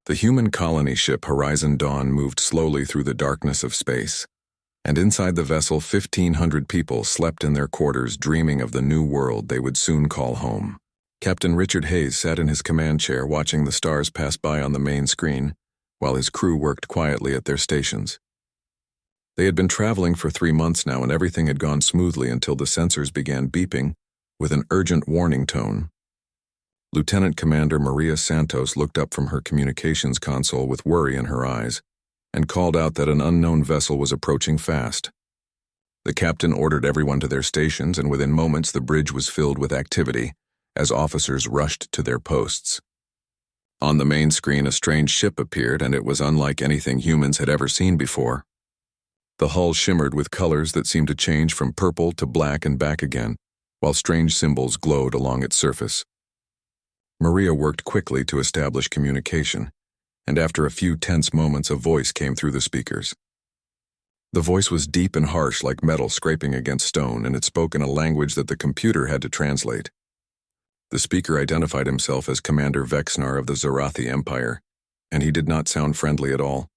The human colony ship Horizon Dawn moved slowly through the darkness of space, and inside the vessel 1,500 people slept in their quarters dreaming of the new world they would soon call home. Captain Richard Hayes sat in his command chair watching the stars pass by on the main screen, while his crew worked quietly at their stations. They had been traveling for 3 months now, and everything had gone smoothly until the sensors began beeping with an urgent warning tone. Lieutenant Commander Maria Santos looked up from her communications console with worry in her eyes and called out that an unknown vessel was approaching fast. The captain ordered everyone to their stations, and within moments the bridge was filled with activity as officers rushed to their posts. On the main screen, a strange ship appeared, and it was unlike anything humans had ever seen before. The hull shimmered with colors that seemed to change from purple to black and back again, while strange symbols glowed along its surface. Maria worked quickly to establish communication, and after a few tense moments a voice came through the speakers. The voice was deep and harsh like metal scraping against stone, and it spoke in a language that the computer had to translate. The speaker identified himself as Commander Vexnar of the Zarathi Empire, and he did not sound friendly at all.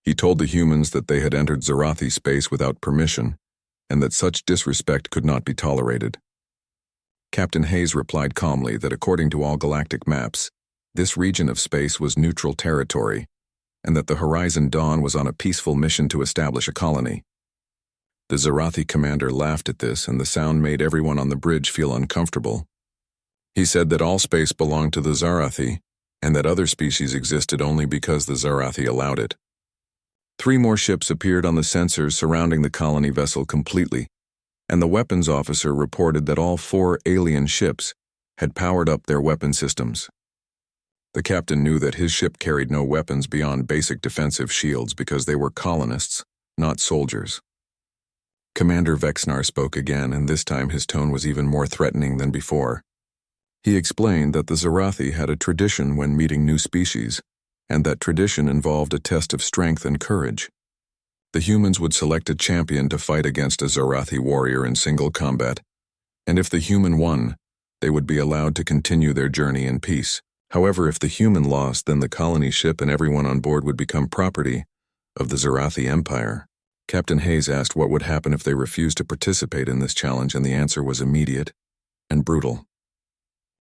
He told the humans that they had entered Zarathi space without permission, and that such disrespect could not be tolerated. Captain Hayes replied calmly that according to all galactic maps, this region of space was neutral territory, and that the Horizon Dawn was on a peaceful mission to establish a colony. The Zarathi commander laughed at this, and the sound made everyone on the bridge feel uncomfortable. He said that all space belonged to the Zarathi, and that other species existed only because the Zarathi allowed it. 3 more ships appeared on the sensors surrounding the colony vessel completely, and the weapons officer reported that all 4 alien ships had powered up their weapon systems. The captain knew that his ship carried no weapons beyond basic defensive shields because they were colonists, not soldiers. Commander Vexnar spoke again, and this time his tone was even more threatening than before. He explained that the Zarathi had a tradition when meeting new species, and that tradition involved a test of strength and courage. The humans would select a champion to fight against a Zarathi warrior in single combat, and if the human won, they would be allowed to continue their journey in peace. However, if the human lost, then the colony ship and everyone on board would become property of the Zarathi Empire. Captain Hayes asked what would happen if they refused to participate in this challenge, and the answer was immediate and brutal.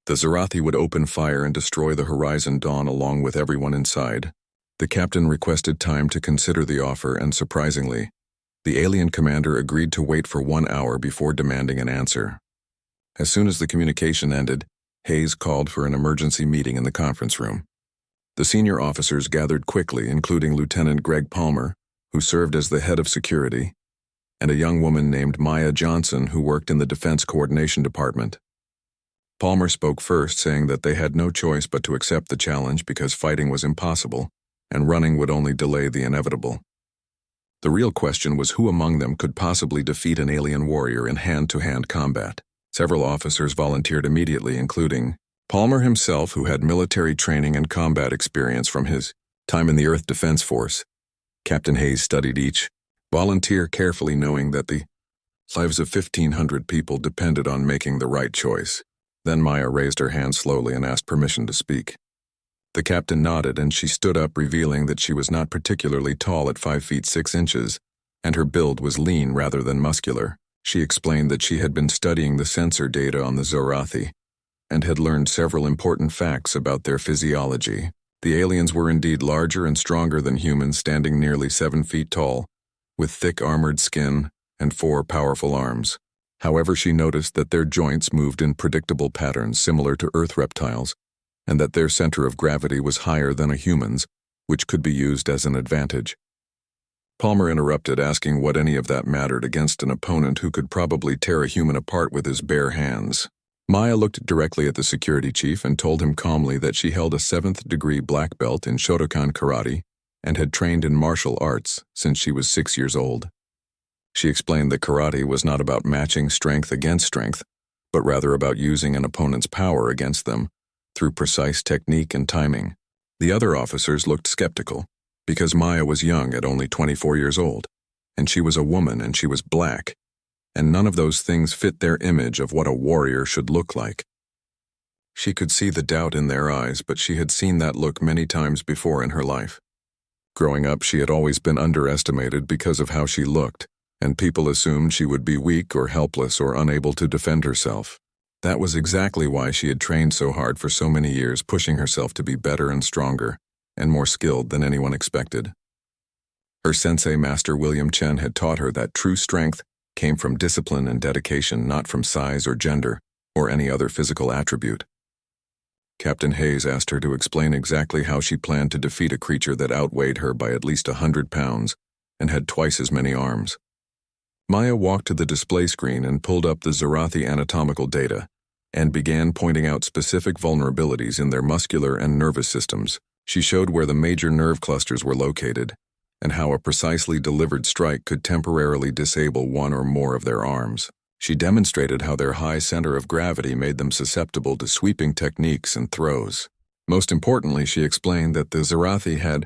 The Zarathi would open fire and destroy the Horizon Dawn along with everyone inside. The captain requested time to consider the offer, and surprisingly, the alien commander agreed to wait for 1 hour before demanding an answer. As soon as the communication ended, Hayes called for an emergency meeting in the conference room. The senior officers gathered quickly, including Lieutenant Greg Palmer, who served as the head of security, and a young woman named Maya Johnson who worked in the Defense Coordination Department. Palmer spoke first, saying that they had no choice but to accept the challenge because fighting was impossible, and running would only delay the inevitable. The real question was who among them could possibly defeat an alien warrior in hand-to-hand combat. Several officers volunteered immediately, including Palmer himself, who had military training and combat experience from his time in the Earth Defense Force. Captain Hayes studied each volunteer carefully, knowing that the lives of 1,500 people depended on making the right choice. Then Maya raised her hand slowly and asked permission to speak. The captain nodded, and she stood up, revealing that she was not particularly tall at 5 feet 6 inches, and her build was lean rather than muscular. She explained that she had been studying the sensor data on the Zarathi, and had learned several important facts about their physiology. The aliens were indeed larger and stronger than humans, standing nearly 7 feet tall, with thick armored skin and 4 powerful arms. However, she noticed that their joints moved in predictable patterns similar to Earth reptiles, and that their center of gravity was higher than a human's, which could be used as an advantage. Palmer interrupted, asking what any of that mattered against an opponent who could probably tear a human apart with his bare hands. Maya looked directly at the security chief and told him calmly that she held a 7th-degree black belt in Shotokan karate and had trained in martial arts since she was 6 years old. She explained that karate was not about matching strength against strength, but rather about using an opponent's power against them through precise technique and timing. The other officers looked skeptical, because Maya was young at only 24 years old, and she was a woman and she was black, and none of those things fit their image of what a warrior should look like. She could see the doubt in their eyes, but she had seen that look many times before in her life. Growing up, she had always been underestimated because of how she looked, and people assumed she would be weak or helpless or unable to defend herself. That was exactly why she had trained so hard for so many years, pushing herself to be better and stronger, and more skilled than anyone expected. Her sensei, Master William Chen, had taught her that true strength came from discipline and dedication, not from size or gender, or any other physical attribute. Captain Hayes asked her to explain exactly how she planned to defeat a creature that outweighed her by at least 100 pounds and had twice as many arms. Maya walked to the display screen and pulled up the Zarathi anatomical data and began pointing out specific vulnerabilities in their muscular and nervous systems. She showed where the major nerve clusters were located and how a precisely delivered strike could temporarily disable one or more of their arms. She demonstrated how their high center of gravity made them susceptible to sweeping techniques and throws. Most importantly, she explained that the Zarathi had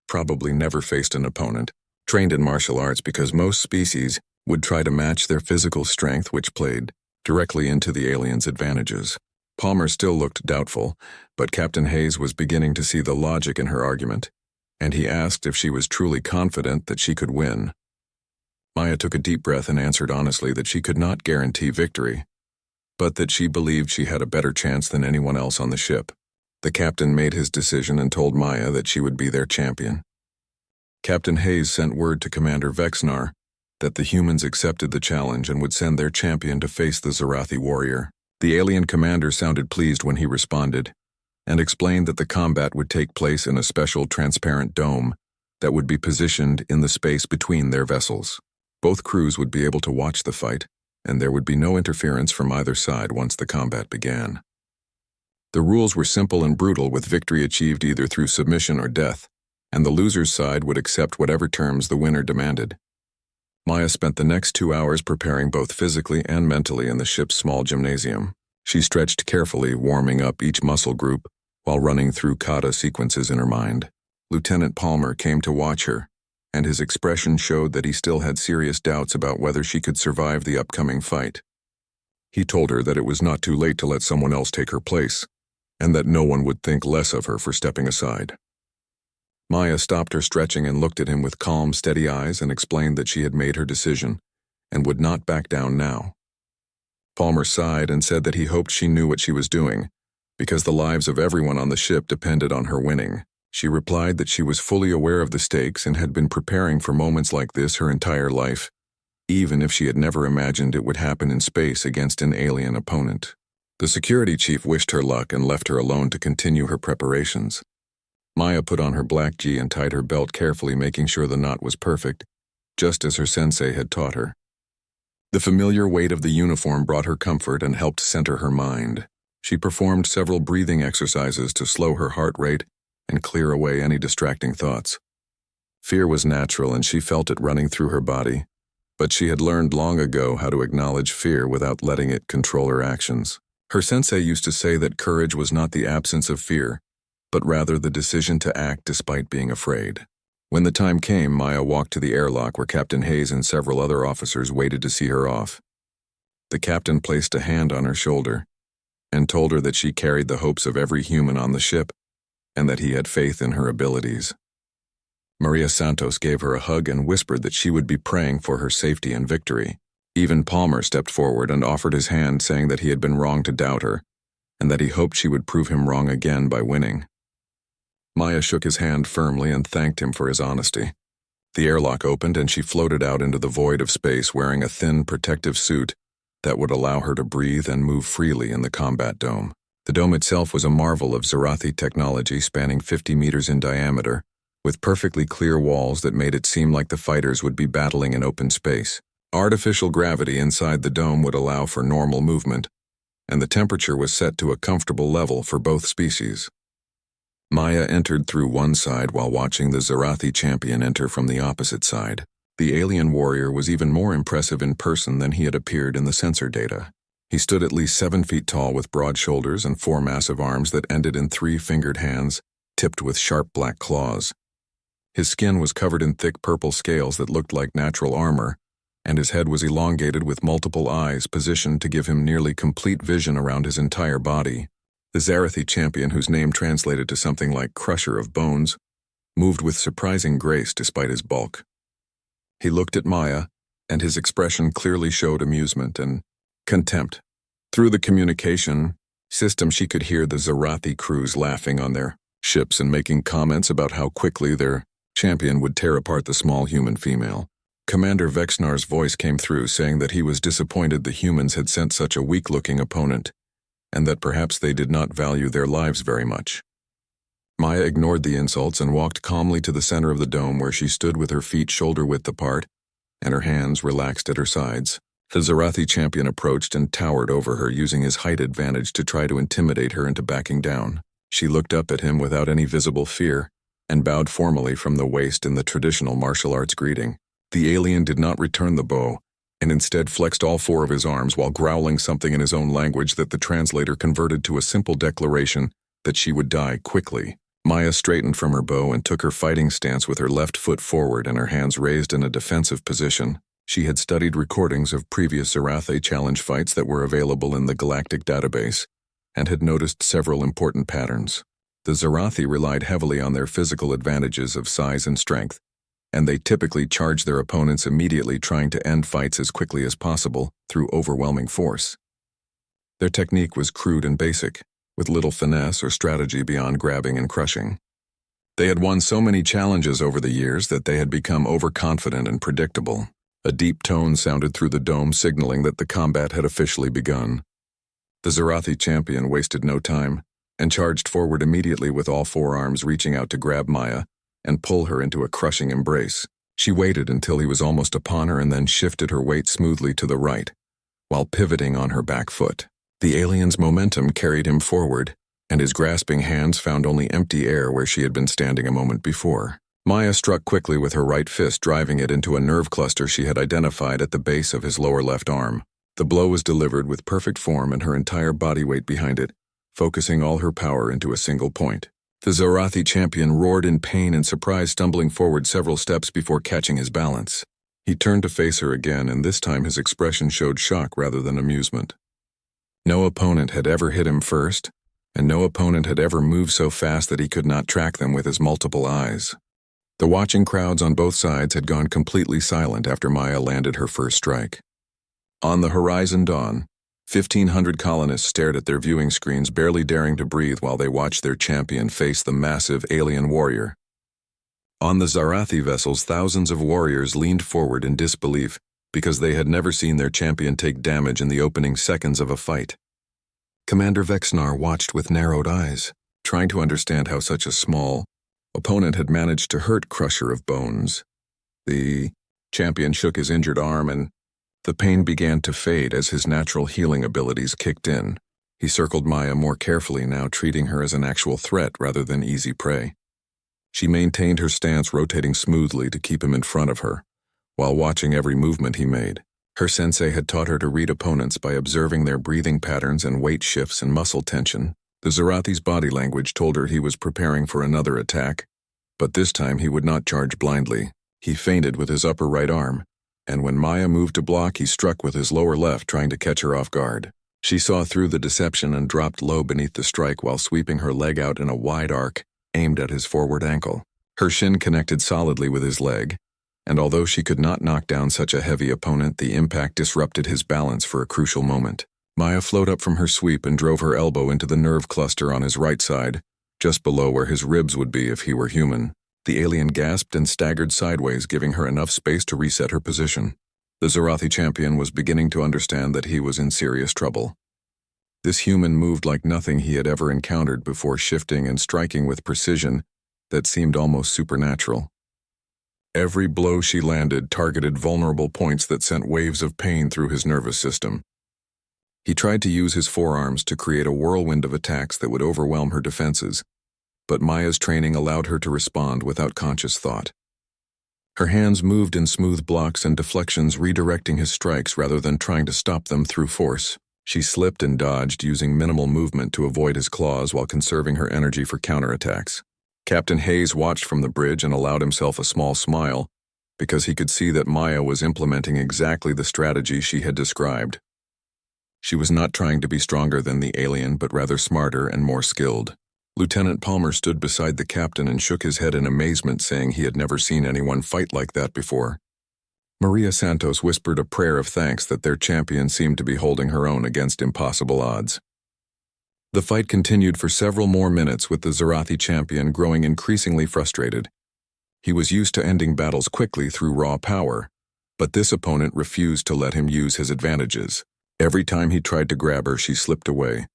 probably never faced an opponent trained in martial arts because most species would try to match their physical strength, which played directly into the aliens' advantages. Palmer still looked doubtful, but Captain Hayes was beginning to see the logic in her argument, and he asked if she was truly confident that she could win. Maya took a deep breath and answered honestly that she could not guarantee victory, but that she believed she had a better chance than anyone else on the ship. The captain made his decision and told Maya that she would be their champion. Captain Hayes sent word to Commander Vexnar that the humans accepted the challenge and would send their champion to face the Zarathi warrior. The alien commander sounded pleased when he responded, and explained that the combat would take place in a special transparent dome that would be positioned in the space between their vessels. Both crews would be able to watch the fight, and there would be no interference from either side once the combat began. The rules were simple and brutal, with victory achieved either through submission or death, and the loser's side would accept whatever terms the winner demanded. Maya spent the next 2 hours preparing both physically and mentally in the ship's small gymnasium. She stretched carefully, warming up each muscle group while running through kata sequences in her mind. Lieutenant Palmer came to watch her, and his expression showed that he still had serious doubts about whether she could survive the upcoming fight. He told her that it was not too late to let someone else take her place, and that no one would think less of her for stepping aside. Maya stopped her stretching and looked at him with calm, steady eyes and explained that she had made her decision and would not back down now. Palmer sighed and said that he hoped she knew what she was doing, because the lives of everyone on the ship depended on her winning. She replied that she was fully aware of the stakes and had been preparing for moments like this her entire life, even if she had never imagined it would happen in space against an alien opponent. The security chief wished her luck and left her alone to continue her preparations. Maya put on her black gi and tied her belt carefully, making sure the knot was perfect, just as her sensei had taught her. The familiar weight of the uniform brought her comfort and helped center her mind. She performed several breathing exercises to slow her heart rate and clear away any distracting thoughts. Fear was natural and she felt it running through her body, but she had learned long ago how to acknowledge fear without letting it control her actions. Her sensei used to say that courage was not the absence of fear, but rather the decision to act despite being afraid. When the time came, Maya walked to the airlock where Captain Hayes and several other officers waited to see her off. The captain placed a hand on her shoulder and told her that she carried the hopes of every human on the ship and that he had faith in her abilities. Maria Santos gave her a hug and whispered that she would be praying for her safety and victory. Even Palmer stepped forward and offered his hand, saying that he had been wrong to doubt her and that he hoped she would prove him wrong again by winning. Maya shook his hand firmly and thanked him for his honesty. The airlock opened and she floated out into the void of space wearing a thin protective suit that would allow her to breathe and move freely in the combat dome. The dome itself was a marvel of Zarathi technology spanning 50 meters in diameter, with perfectly clear walls that made it seem like the fighters would be battling in open space. Artificial gravity inside the dome would allow for normal movement, and the temperature was set to a comfortable level for both species. Maya entered through one side while watching the Zarathi champion enter from the opposite side. The alien warrior was even more impressive in person than he had appeared in the sensor data. He stood at least 7 feet tall with broad shoulders and 4 massive arms that ended in 3 fingered hands, tipped with sharp black claws. His skin was covered in thick purple scales that looked like natural armor, and his head was elongated with multiple eyes positioned to give him nearly complete vision around his entire body. The Zarathi champion, whose name translated to something like Crusher of Bones, moved with surprising grace despite his bulk. He looked at Maya, and his expression clearly showed amusement and contempt. Through the communication system, she could hear the Zarathi crews laughing on their ships and making comments about how quickly their champion would tear apart the small human female. Commander Vexnar's voice came through, saying that he was disappointed the humans had sent such a weak-looking opponent, and that perhaps they did not value their lives very much. Maya ignored the insults and walked calmly to the center of the dome, where she stood with her feet shoulder-width apart and her hands relaxed at her sides. The Zarathi champion approached and towered over her, using his height advantage to try to intimidate her into backing down. She looked up at him without any visible fear and bowed formally from the waist in the traditional martial arts greeting. The alien did not return the bow, and instead flexed all four of his arms while growling something in his own language that the translator converted to a simple declaration that she would die quickly. Maya straightened from her bow and took her fighting stance with her left foot forward and her hands raised in a defensive position. She had studied recordings of previous Zarathi challenge fights that were available in the Galactic Database and had noticed several important patterns. The Zarathi relied heavily on their physical advantages of size and strength, and they typically charged their opponents immediately, trying to end fights as quickly as possible through overwhelming force. Their technique was crude and basic, with little finesse or strategy beyond grabbing and crushing. They had won so many challenges over the years that they had become overconfident and predictable. A deep tone sounded through the dome, signaling that the combat had officially begun. The Zarathi champion wasted no time and charged forward immediately, with all four arms reaching out to grab Maya and pull her into a crushing embrace. She waited until he was almost upon her and then shifted her weight smoothly to the right, while pivoting on her back foot. The alien's momentum carried him forward, and his grasping hands found only empty air where she had been standing a moment before. Maya struck quickly with her right fist, driving it into a nerve cluster she had identified at the base of his lower left arm. The blow was delivered with perfect form and her entire body weight behind it, focusing all her power into a single point. The Zarathi champion roared in pain and surprise, stumbling forward several steps before catching his balance. He turned to face her again, and this time his expression showed shock rather than amusement. No opponent had ever hit him first, and no opponent had ever moved so fast that he could not track them with his multiple eyes. The watching crowds on both sides had gone completely silent after Maya landed her first strike. On the Horizon Dawn, 1,500 colonists stared at their viewing screens, barely daring to breathe while they watched their champion face the massive alien warrior. On the Zarathi vessels, thousands of warriors leaned forward in disbelief because they had never seen their champion take damage in the opening seconds of a fight. Commander Vexnar watched with narrowed eyes, trying to understand how such a small opponent had managed to hurt Crusher of Bones. The champion shook his injured arm, and the pain began to fade as his natural healing abilities kicked in. He circled Maya more carefully now, treating her as an actual threat rather than easy prey. She maintained her stance, rotating smoothly to keep him in front of her, while watching every movement he made. Her sensei had taught her to read opponents by observing their breathing patterns and weight shifts and muscle tension. The Zarathi's body language told her he was preparing for another attack, but this time he would not charge blindly. He feinted with his upper right arm, and when Maya moved to block, he struck with his lower left, trying to catch her off guard. She saw through the deception and dropped low beneath the strike while sweeping her leg out in a wide arc aimed at his forward ankle. Her shin connected solidly with his leg, and although she could not knock down such a heavy opponent, the impact disrupted his balance for a crucial moment. Maya flowed up from her sweep and drove her elbow into the nerve cluster on his right side, just below where his ribs would be if he were human. The alien gasped and staggered sideways, giving her enough space to reset her position. The Zarathi champion was beginning to understand that he was in serious trouble. This human moved like nothing he had ever encountered before, shifting and striking with precision that seemed almost supernatural. Every blow she landed targeted vulnerable points that sent waves of pain through his nervous system. He tried to use his forearms to create a whirlwind of attacks that would overwhelm her defenses, but Maya's training allowed her to respond without conscious thought. Her hands moved in smooth blocks and deflections, redirecting his strikes rather than trying to stop them through force. She slipped and dodged, using minimal movement to avoid his claws while conserving her energy for counterattacks. Captain Hayes watched from the bridge and allowed himself a small smile because he could see that Maya was implementing exactly the strategy she had described. She was not trying to be stronger than the alien, but rather smarter and more skilled. Lieutenant Palmer stood beside the captain and shook his head in amazement, saying he had never seen anyone fight like that before. Maria Santos whispered a prayer of thanks that their champion seemed to be holding her own against impossible odds. The fight continued for several more minutes, with the Zarathi champion growing increasingly frustrated. He was used to ending battles quickly through raw power, but this opponent refused to let him use his advantages. Every time he tried to grab her, she slipped away,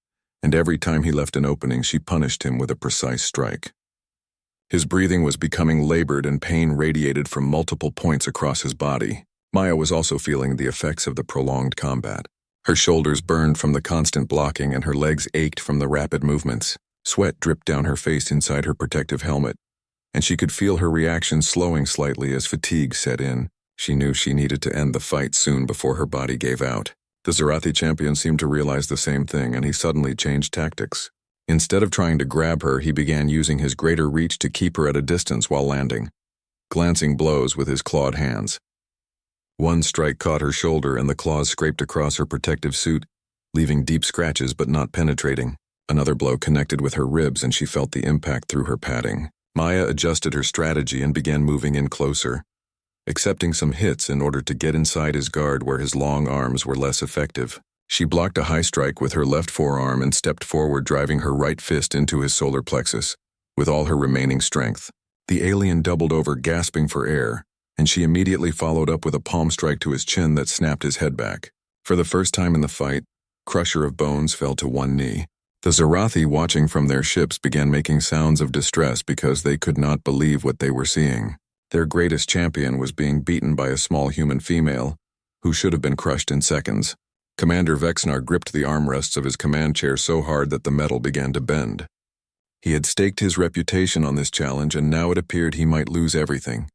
and every time he left an opening, she punished him with a precise strike. His breathing was becoming labored and pain radiated from multiple points across his body. Maya was also feeling the effects of the prolonged combat. Her shoulders burned from the constant blocking and her legs ached from the rapid movements. Sweat dripped down her face inside her protective helmet, and she could feel her reaction slowing slightly as fatigue set in. She knew she needed to end the fight soon before her body gave out. The Zarathi champion seemed to realize the same thing, and he suddenly changed tactics. Instead of trying to grab her, he began using his greater reach to keep her at a distance while landing, glancing blows with his clawed hands. One strike caught her shoulder and the claws scraped across her protective suit, leaving deep scratches but not penetrating. Another blow connected with her ribs and she felt the impact through her padding. Maya adjusted her strategy and began moving in closer, accepting some hits in order to get inside his guard where his long arms were less effective. She blocked a high strike with her left forearm and stepped forward, driving her right fist into his solar plexus with all her remaining strength. The alien doubled over, gasping for air, and she immediately followed up with a palm strike to his chin that snapped his head back. For the first time in the fight, Crusher of Bones fell to one knee. The Zarathi, watching from their ships, began making sounds of distress because they could not believe what they were seeing. Their greatest champion was being beaten by a small human female, who should have been crushed in seconds. Commander Vexnar gripped the armrests of his command chair so hard that the metal began to bend. He had staked his reputation on this challenge, and now it appeared he might lose everything.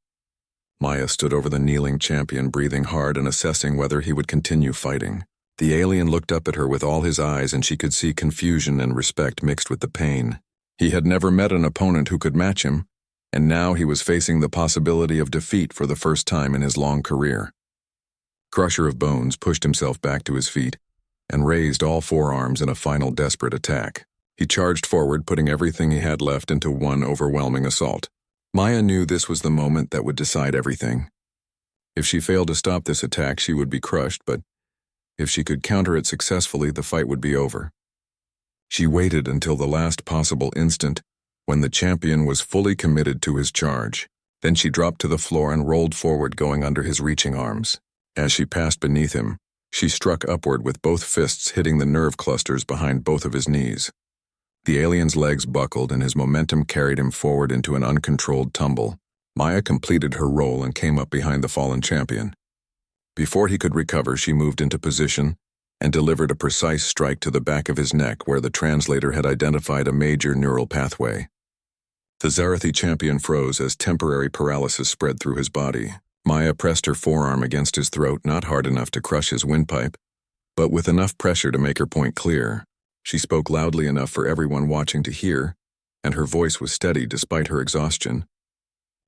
Maya stood over the kneeling champion, breathing hard and assessing whether he would continue fighting. The alien looked up at her with all his eyes, and she could see confusion and respect mixed with the pain. He had never met an opponent who could match him, and now he was facing the possibility of defeat for the first time in his long career. Crusher of Bones pushed himself back to his feet and raised all four arms in a final desperate attack. He charged forward, putting everything he had left into one overwhelming assault. Maya knew this was the moment that would decide everything. If she failed to stop this attack, she would be crushed, but if she could counter it successfully, the fight would be over. She waited until the last possible instant, when the champion was fully committed to his charge. Then she dropped to the floor and rolled forward, going under his reaching arms. As she passed beneath him, she struck upward with both fists, hitting the nerve clusters behind both of his knees. The alien's legs buckled and his momentum carried him forward into an uncontrolled tumble. Maya completed her roll and came up behind the fallen champion. Before he could recover, she moved into position and delivered a precise strike to the back of his neck where the translator had identified a major neural pathway. The Zarathi champion froze as temporary paralysis spread through his body. Maya pressed her forearm against his throat, not hard enough to crush his windpipe, but with enough pressure to make her point clear. She spoke loudly enough for everyone watching to hear, and her voice was steady despite her exhaustion.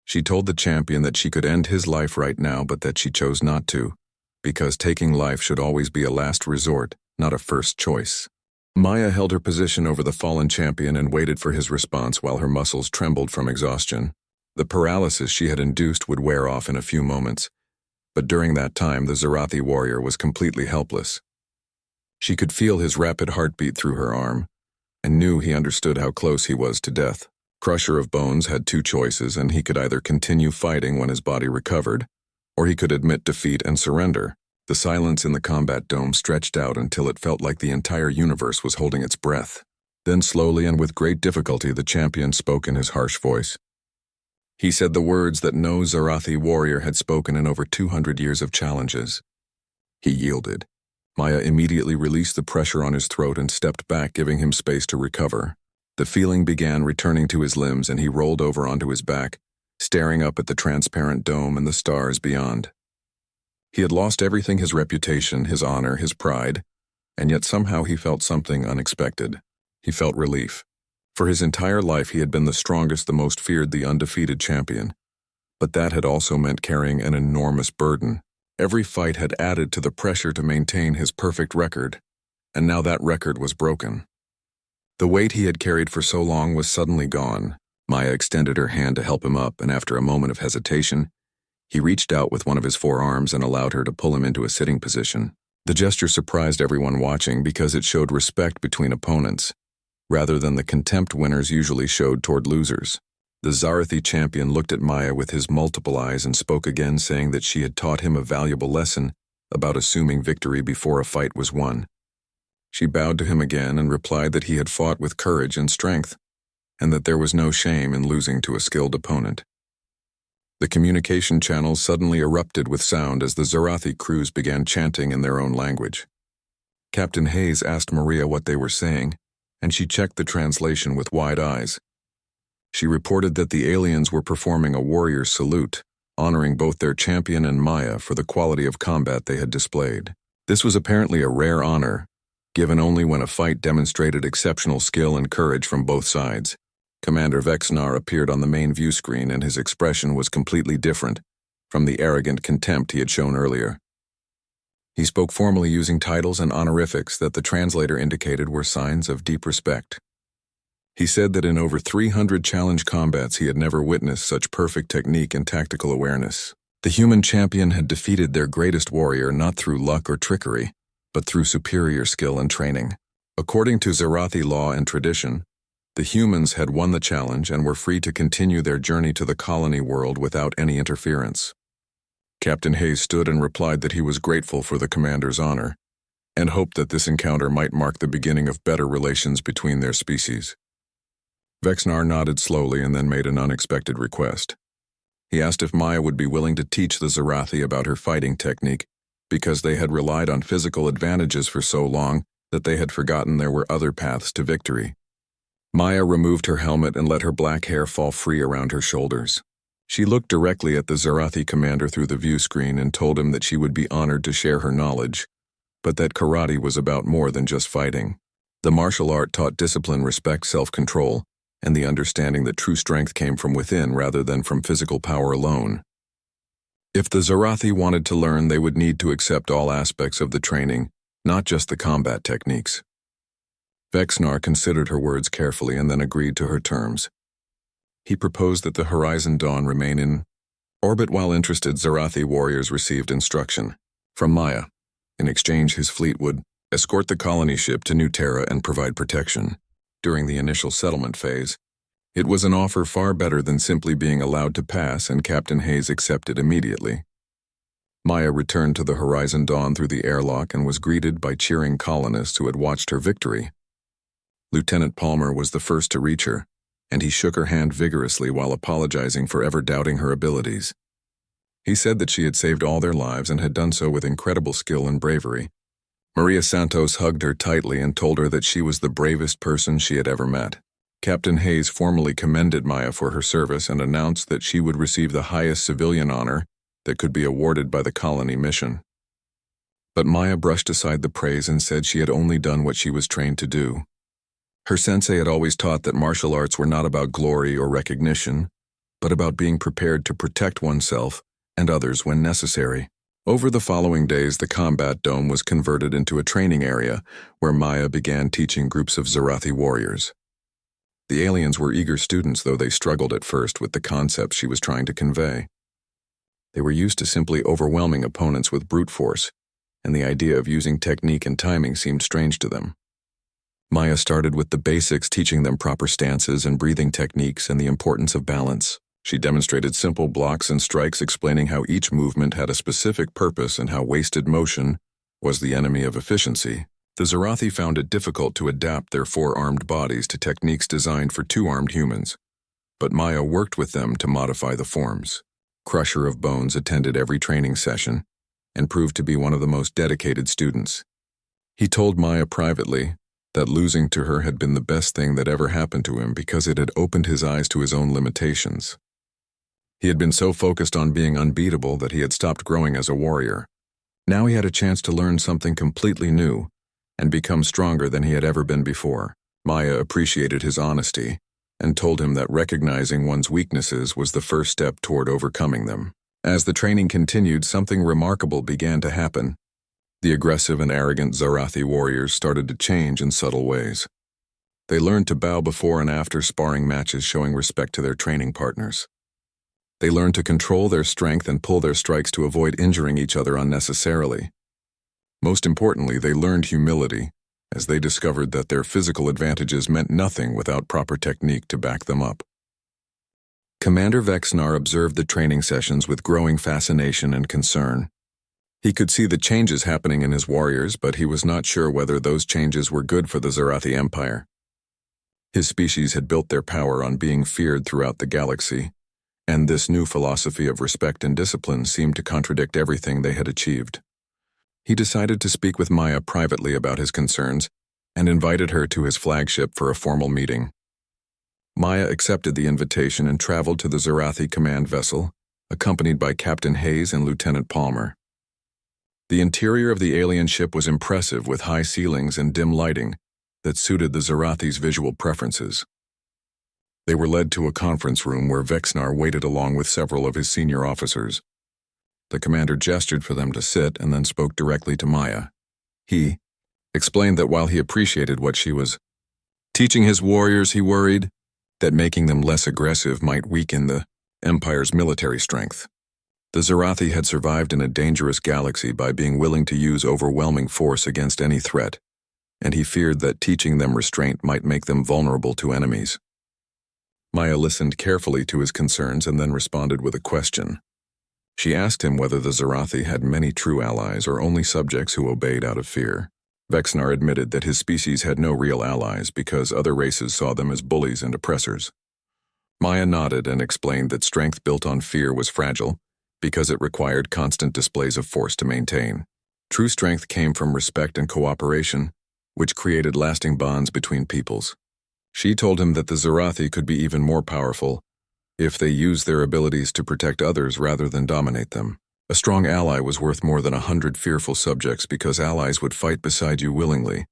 She told the champion that she could end his life right now, but that she chose not to, because taking life should always be a last resort, not a first choice. Maya held her position over the fallen champion and waited for his response while her muscles trembled from exhaustion. The paralysis she had induced would wear off in a few moments, but during that time the Zarathi warrior was completely helpless. She could feel his rapid heartbeat through her arm, and knew he understood how close he was to death. Crusher of Bones had two choices, and he could either continue fighting when his body recovered, or he could admit defeat and surrender. The silence in the combat dome stretched out until it felt like the entire universe was holding its breath. Then slowly and with great difficulty the champion spoke in his harsh voice. He said the words that no Zarathi warrior had spoken in over 200 years of challenges. He yielded. Maya immediately released the pressure on his throat and stepped back, giving him space to recover. The feeling began returning to his limbs, and he rolled over onto his back, staring up at the transparent dome and the stars beyond. He had lost everything: his reputation, his honor, his pride, and yet somehow he felt something unexpected. He felt relief. For his entire life he had been the strongest, the most feared, the undefeated champion. But that had also meant carrying an enormous burden. Every fight had added to the pressure to maintain his perfect record, and now that record was broken. The weight he had carried for so long was suddenly gone. Maya extended her hand to help him up, and after a moment of hesitation, he reached out with one of his forearms and allowed her to pull him into a sitting position. The gesture surprised everyone watching because it showed respect between opponents, rather than the contempt winners usually showed toward losers. The Zarathi champion looked at Maya with his multiple eyes and spoke again, saying that she had taught him a valuable lesson about assuming victory before a fight was won. She bowed to him again and replied that he had fought with courage and strength, and that there was no shame in losing to a skilled opponent. The communication channels suddenly erupted with sound as the Zarathi crews began chanting in their own language. Captain Hayes asked Maria what they were saying, and she checked the translation with wide eyes. She reported that the aliens were performing a warrior's salute, honoring both their champion and Maya for the quality of combat they had displayed. This was apparently a rare honor, given only when a fight demonstrated exceptional skill and courage from both sides. Commander Vexnar appeared on the main view screen, and his expression was completely different from the arrogant contempt he had shown earlier. He spoke formally using titles and honorifics that the translator indicated were signs of deep respect. He said that in over 300 challenge combats he had never witnessed such perfect technique and tactical awareness. The human champion had defeated their greatest warrior not through luck or trickery, but through superior skill and training. According to Zarathi law and tradition, the humans had won the challenge and were free to continue their journey to the colony world without any interference. Captain Hayes stood and replied that he was grateful for the commander's honor, and hoped that this encounter might mark the beginning of better relations between their species. Vexnar nodded slowly and then made an unexpected request. He asked if Maya would be willing to teach the Zarathi about her fighting technique, because they had relied on physical advantages for so long that they had forgotten there were other paths to victory. Maya removed her helmet and let her black hair fall free around her shoulders. She looked directly at the Zarathi commander through the view screen and told him that she would be honored to share her knowledge, but that karate was about more than just fighting. The martial art taught discipline, respect, self-control, and the understanding that true strength came from within rather than from physical power alone. If the Zarathi wanted to learn, they would need to accept all aspects of the training, not just the combat techniques. Vexnar considered her words carefully and then agreed to her terms. He proposed that the Horizon Dawn remain in orbit while interested Zarathi warriors received instruction from Maya. In exchange, his fleet would escort the colony ship to New Terra and provide protection during the initial settlement phase. It was an offer far better than simply being allowed to pass, and Captain Hayes accepted immediately. Maya returned to the Horizon Dawn through the airlock and was greeted by cheering colonists who had watched her victory. Lieutenant Palmer was the first to reach her, and he shook her hand vigorously while apologizing for ever doubting her abilities. He said that she had saved all their lives and had done so with incredible skill and bravery. Maria Santos hugged her tightly and told her that she was the bravest person she had ever met. Captain Hayes formally commended Maya for her service and announced that she would receive the highest civilian honor that could be awarded by the colony mission. But Maya brushed aside the praise and said she had only done what she was trained to do. Her sensei had always taught that martial arts were not about glory or recognition, but about being prepared to protect oneself and others when necessary. Over the following days, the combat dome was converted into a training area where Maya began teaching groups of Zarathi warriors. The aliens were eager students, though they struggled at first with the concepts she was trying to convey. They were used to simply overwhelming opponents with brute force, and the idea of using technique and timing seemed strange to them. Maya started with the basics, teaching them proper stances and breathing techniques and the importance of balance. She demonstrated simple blocks and strikes, explaining how each movement had a specific purpose and how wasted motion was the enemy of efficiency. The Zarathi found it difficult to adapt their four-armed bodies to techniques designed for two-armed humans, but Maya worked with them to modify the forms. Crusher of Bones attended every training session and proved to be one of the most dedicated students. He told Maya privately that losing to her had been the best thing that ever happened to him because it had opened his eyes to his own limitations. He had been so focused on being unbeatable that he had stopped growing as a warrior. Now he had a chance to learn something completely new and become stronger than he had ever been before. Maya appreciated his honesty and told him that recognizing one's weaknesses was the first step toward overcoming them. As the training continued, something remarkable began to happen. The aggressive and arrogant Zarathi warriors started to change in subtle ways. They learned to bow before and after sparring matches, showing respect to their training partners. They learned to control their strength and pull their strikes to avoid injuring each other unnecessarily. Most importantly, they learned humility, as they discovered that their physical advantages meant nothing without proper technique to back them up. Commander Vexnar observed the training sessions with growing fascination and concern. He could see the changes happening in his warriors, but he was not sure whether those changes were good for the Zarathi Empire. His species had built their power on being feared throughout the galaxy, and this new philosophy of respect and discipline seemed to contradict everything they had achieved. He decided to speak with Maya privately about his concerns and invited her to his flagship for a formal meeting. Maya accepted the invitation and traveled to the Zarathi command vessel, accompanied by Captain Hayes and Lieutenant Palmer. The interior of the alien ship was impressive, with high ceilings and dim lighting that suited the Zarathi's visual preferences. They were led to a conference room where Vexnar waited along with several of his senior officers. The commander gestured for them to sit and then spoke directly to Maya. He explained that while he appreciated what she was teaching his warriors, he worried that making them less aggressive might weaken the Empire's military strength. The Zarathi had survived in a dangerous galaxy by being willing to use overwhelming force against any threat, and he feared that teaching them restraint might make them vulnerable to enemies. Maya listened carefully to his concerns and then responded with a question. She asked him whether the Zarathi had many true allies or only subjects who obeyed out of fear. Vexnar admitted that his species had no real allies because other races saw them as bullies and oppressors. Maya nodded and explained that strength built on fear was fragile because it required constant displays of force to maintain. True strength came from respect and cooperation, which created lasting bonds between peoples. She told him that the Zarathi could be even more powerful if they used their abilities to protect others rather than dominate them. A strong ally was worth more than 100 fearful subjects because allies would fight beside you willingly,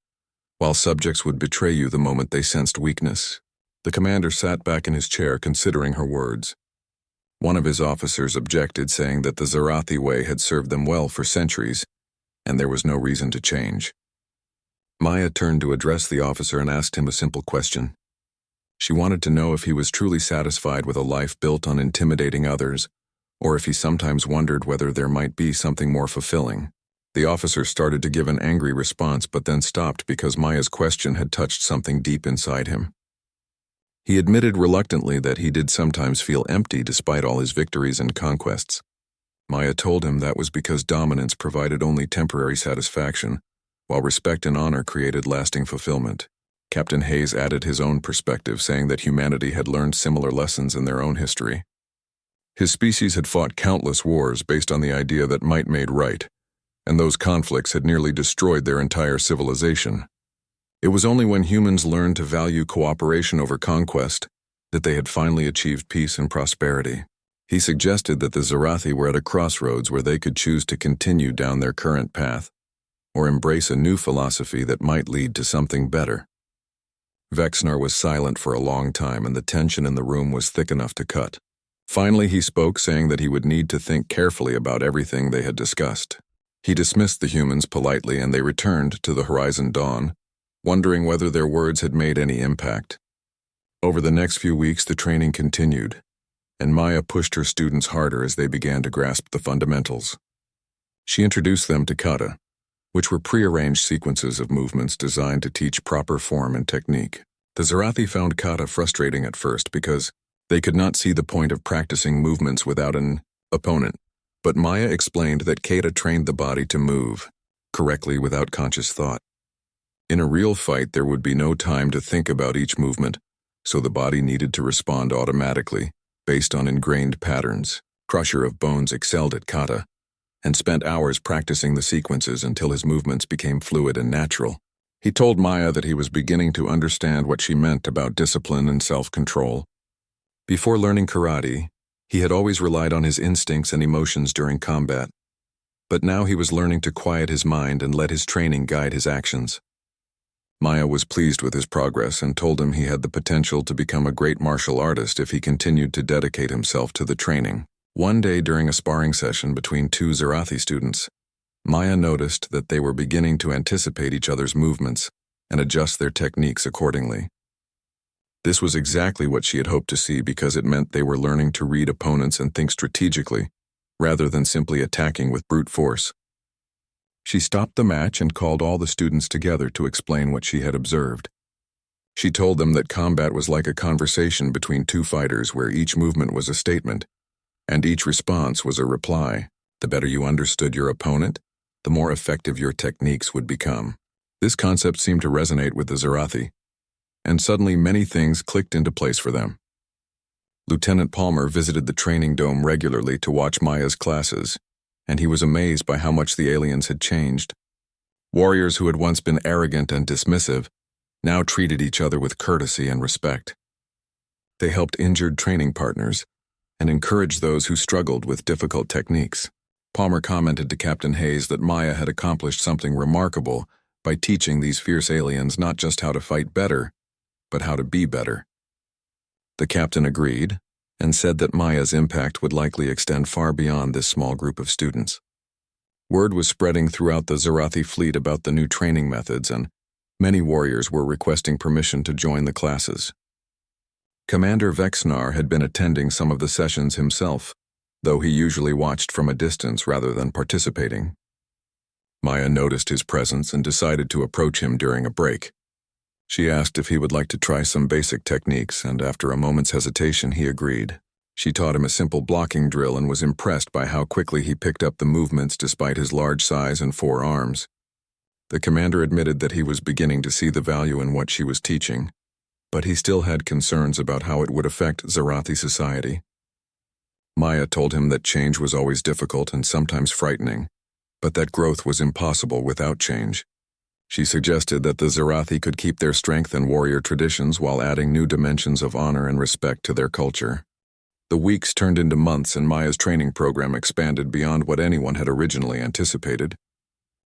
while subjects would betray you the moment they sensed weakness. The commander sat back in his chair considering her words. One of his officers objected, saying that the Zarathi way had served them well for centuries, and there was no reason to change. Maya turned to address the officer and asked him a simple question. She wanted to know if he was truly satisfied with a life built on intimidating others, or if he sometimes wondered whether there might be something more fulfilling. The officer started to give an angry response but then stopped because Maya's question had touched something deep inside him. He admitted reluctantly that he did sometimes feel empty despite all his victories and conquests. Maya told him that was because dominance provided only temporary satisfaction, while respect and honor created lasting fulfillment. Captain Hayes added his own perspective, saying that humanity had learned similar lessons in their own history. His species had fought countless wars based on the idea that might made right, and those conflicts had nearly destroyed their entire civilization. It was only when humans learned to value cooperation over conquest that they had finally achieved peace and prosperity. He suggested that the Zarathi were at a crossroads where they could choose to continue down their current path, or embrace a new philosophy that might lead to something better. Vexnar was silent for a long time, and the tension in the room was thick enough to cut. Finally, he spoke, saying that he would need to think carefully about everything they had discussed. He dismissed the humans politely, and they returned to the Horizon Dawn, wondering whether their words had made any impact. Over the next few weeks, the training continued, and Maya pushed her students harder as they began to grasp the fundamentals. She introduced them to kata, which were prearranged sequences of movements designed to teach proper form and technique. The Zarathi found kata frustrating at first because they could not see the point of practicing movements without an opponent, but Maya explained that kata trained the body to move correctly without conscious thought. In a real fight, there would be no time to think about each movement, so the body needed to respond automatically, based on ingrained patterns. Crusher of Bones excelled at kata, and spent hours practicing the sequences until his movements became fluid and natural. He told Maya that he was beginning to understand what she meant about discipline and self-control. Before learning karate, he had always relied on his instincts and emotions during combat, but now he was learning to quiet his mind and let his training guide his actions. Maya was pleased with his progress and told him he had the potential to become a great martial artist if he continued to dedicate himself to the training. One day during a sparring session between two Zarathi students, Maya noticed that they were beginning to anticipate each other's movements and adjust their techniques accordingly. This was exactly what she had hoped to see because it meant they were learning to read opponents and think strategically, rather than simply attacking with brute force. She stopped the match and called all the students together to explain what she had observed. She told them that combat was like a conversation between two fighters where each movement was a statement, and each response was a reply. The better you understood your opponent, the more effective your techniques would become. This concept seemed to resonate with the Zarathi, and suddenly many things clicked into place for them. Lieutenant Palmer visited the training dome regularly to watch Maya's classes, and he was amazed by how much the aliens had changed. Warriors who had once been arrogant and dismissive now treated each other with courtesy and respect. They helped injured training partners and encouraged those who struggled with difficult techniques. Palmer commented to Captain Hayes that Maya had accomplished something remarkable by teaching these fierce aliens not just how to fight better, but how to be better. The captain agreed and said that Maya's impact would likely extend far beyond this small group of students. Word was spreading throughout the Zarathi fleet about the new training methods, and many warriors were requesting permission to join the classes. Commander Vexnar had been attending some of the sessions himself, though he usually watched from a distance rather than participating. Maya noticed his presence and decided to approach him during a break. She asked if he would like to try some basic techniques, and after a moment's hesitation, he agreed. She taught him a simple blocking drill and was impressed by how quickly he picked up the movements despite his large size and 4 arms. The commander admitted that he was beginning to see the value in what she was teaching, but he still had concerns about how it would affect Zarathi society. Maya told him that change was always difficult and sometimes frightening, but that growth was impossible without change. She suggested that the Zarathi could keep their strength and warrior traditions while adding new dimensions of honor and respect to their culture. The weeks turned into months, and Maya's training program expanded beyond what anyone had originally anticipated.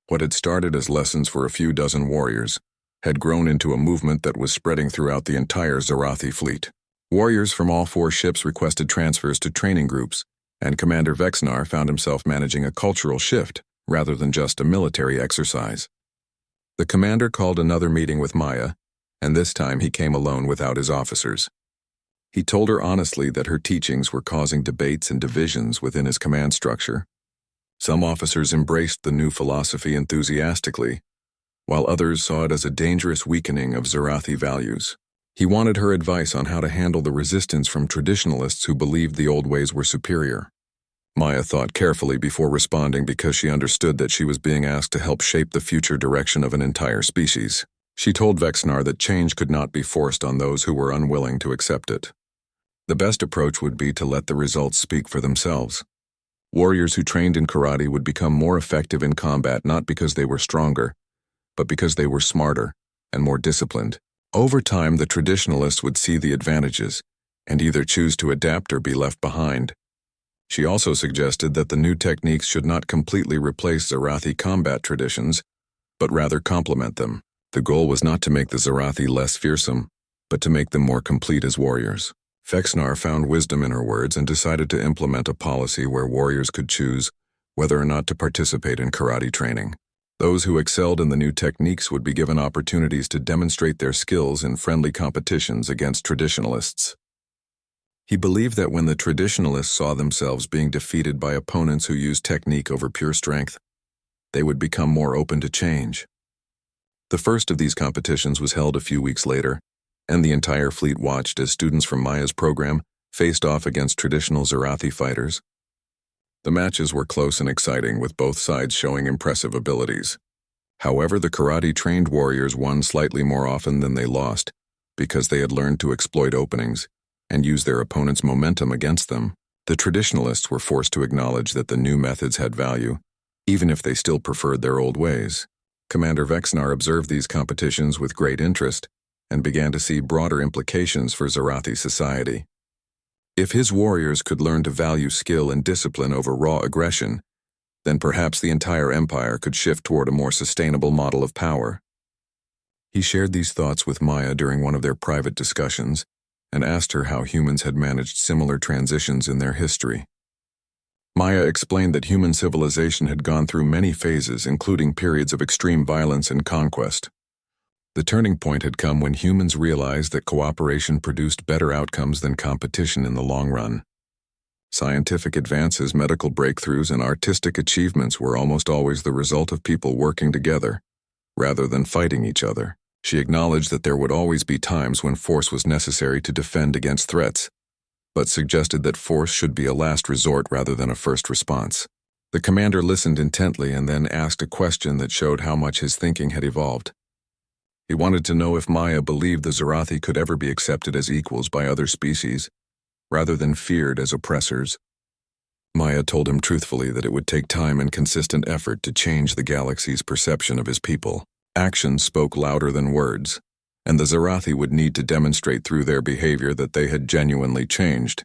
What had started as lessons for a few dozen warriors had grown into a movement that was spreading throughout the entire Zarathi fleet. Warriors from all 4 ships requested transfers to training groups, and Commander Vexnar found himself managing a cultural shift rather than just a military exercise. The commander called another meeting with Maya, and this time he came alone without his officers. He told her honestly that her teachings were causing debates and divisions within his command structure. Some officers embraced the new philosophy enthusiastically, while others saw it as a dangerous weakening of Zarathi values. He wanted her advice on how to handle the resistance from traditionalists who believed the old ways were superior. Maya thought carefully before responding because she understood that she was being asked to help shape the future direction of an entire species. She told Vexnar that change could not be forced on those who were unwilling to accept it. The best approach would be to let the results speak for themselves. Warriors who trained in karate would become more effective in combat not because they were stronger, but because they were smarter and more disciplined. Over time, the traditionalists would see the advantages and either choose to adapt or be left behind. She also suggested that the new techniques should not completely replace Zarathi combat traditions, but rather complement them. The goal was not to make the Zarathi less fearsome, but to make them more complete as warriors. Vexnar found wisdom in her words and decided to implement a policy where warriors could choose whether or not to participate in karate training. Those who excelled in the new techniques would be given opportunities to demonstrate their skills in friendly competitions against traditionalists. He believed that when the traditionalists saw themselves being defeated by opponents who used technique over pure strength, they would become more open to change. The first of these competitions was held a few weeks later, and the entire fleet watched as students from Maya's program faced off against traditional Zarathi fighters. The matches were close and exciting, with both sides showing impressive abilities. However, the karate-trained warriors won slightly more often than they lost, because they had learned to exploit openings and use their opponent's momentum against them. The traditionalists were forced to acknowledge that the new methods had value, even if they still preferred their old ways. Commander Vexnar observed these competitions with great interest and began to see broader implications for Zarathi society. If his warriors could learn to value skill and discipline over raw aggression, then perhaps the entire empire could shift toward a more sustainable model of power. He shared these thoughts with Maya during one of their private discussions and asked her how humans had managed similar transitions in their history. Maya explained that human civilization had gone through many phases, including periods of extreme violence and conquest. The turning point had come when humans realized that cooperation produced better outcomes than competition in the long run. Scientific advances, medical breakthroughs, and artistic achievements were almost always the result of people working together, rather than fighting each other. She acknowledged that there would always be times when force was necessary to defend against threats, but suggested that force should be a last resort rather than a first response. The commander listened intently and then asked a question that showed how much his thinking had evolved. He wanted to know if Maya believed the Zarathi could ever be accepted as equals by other species, rather than feared as oppressors. Maya told him truthfully that it would take time and consistent effort to change the galaxy's perception of his people. Actions spoke louder than words, and the Zarathi would need to demonstrate through their behavior that they had genuinely changed.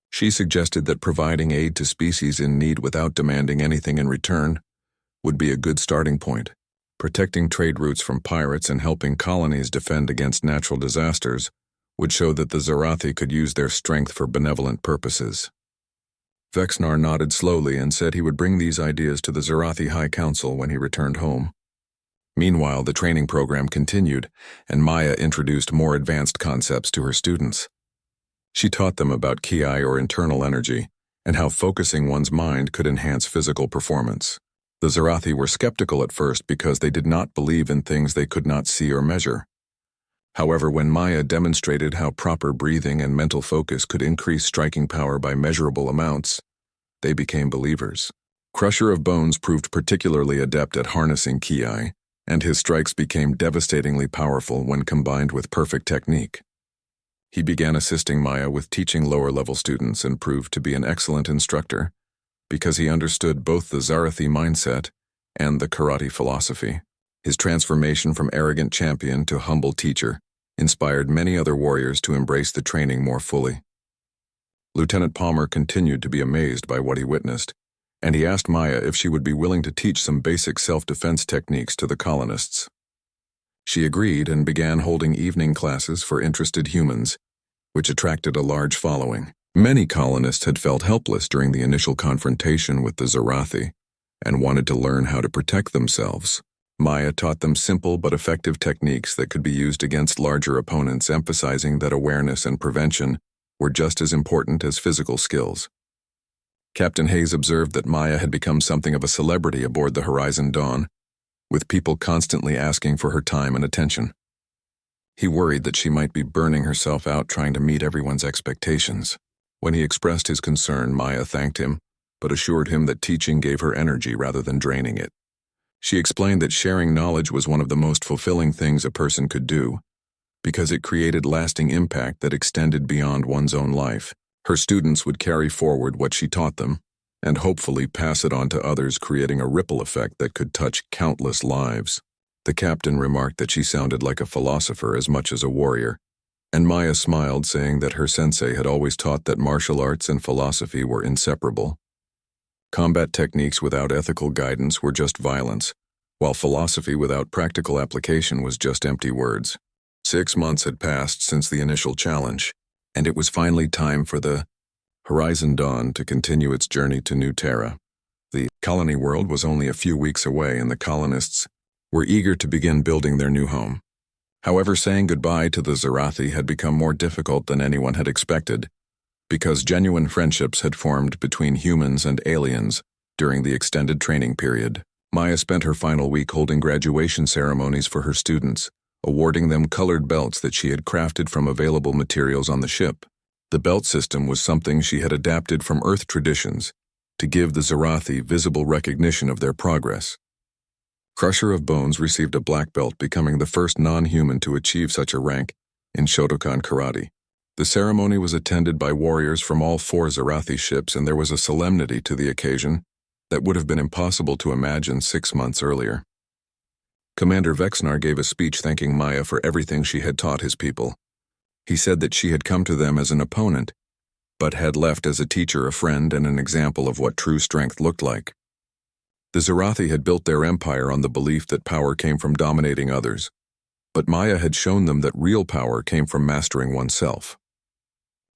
She suggested that providing aid to species in need without demanding anything in return would be a good starting point. Protecting trade routes from pirates and helping colonies defend against natural disasters would show that the Zarathi could use their strength for benevolent purposes. Vexnar nodded slowly and said he would bring these ideas to the Zarathi High Council when he returned home. Meanwhile, the training program continued, and Maya introduced more advanced concepts to her students. She taught them about ki, or internal energy, and how focusing one's mind could enhance physical performance. The Zarathi were skeptical at first because they did not believe in things they could not see or measure. However, when Maya demonstrated how proper breathing and mental focus could increase striking power by measurable amounts, they became believers. Crusher of Bones proved particularly adept at harnessing ki, and his strikes became devastatingly powerful when combined with perfect technique. He began assisting Maya with teaching lower-level students and proved to be an excellent instructor because he understood both the Zarathi mindset and the karate philosophy. His transformation from arrogant champion to humble teacher inspired many other warriors to embrace the training more fully. Lieutenant Palmer continued to be amazed by what he witnessed, and he asked Maya if she would be willing to teach some basic self-defense techniques to the colonists. She agreed and began holding evening classes for interested humans, which attracted a large following. Many colonists had felt helpless during the initial confrontation with the Zarathi and wanted to learn how to protect themselves. Maya taught them simple but effective techniques that could be used against larger opponents, emphasizing that awareness and prevention were just as important as physical skills. Captain Hayes observed that Maya had become something of a celebrity aboard the Horizon Dawn, with people constantly asking for her time and attention. He worried that she might be burning herself out trying to meet everyone's expectations. When he expressed his concern, Maya thanked him, but assured him that teaching gave her energy rather than draining it. She explained that sharing knowledge was one of the most fulfilling things a person could do, because it created lasting impact that extended beyond one's own life. Her students would carry forward what she taught them, and hopefully pass it on to others, creating a ripple effect that could touch countless lives. The captain remarked that she sounded like a philosopher as much as a warrior, and Maya smiled, saying that her sensei had always taught that martial arts and philosophy were inseparable. Combat techniques without ethical guidance were just violence, while philosophy without practical application was just empty words. 6 months had passed since the initial challenge, and it was finally time for the Horizon Dawn to continue its journey to New Terra. The colony world was only a few weeks away, and the colonists were eager to begin building their new home. However, saying goodbye to the Zarathi had become more difficult than anyone had expected, because genuine friendships had formed between humans and aliens during the extended training period. Maya spent her final week holding graduation ceremonies for her students, awarding them colored belts that she had crafted from available materials on the ship. The belt system was something she had adapted from Earth traditions to give the Zarathi visible recognition of their progress. Crusher of Bones received a black belt, becoming the first non-human to achieve such a rank in Shotokan karate. The ceremony was attended by warriors from all 4 Zarathi ships, and there was a solemnity to the occasion that would have been impossible to imagine 6 months earlier. Commander Vexnar gave a speech thanking Maya for everything she had taught his people. He said that she had come to them as an opponent, but had left as a teacher, a friend, and an example of what true strength looked like. The Zarathi had built their empire on the belief that power came from dominating others, but Maya had shown them that real power came from mastering oneself.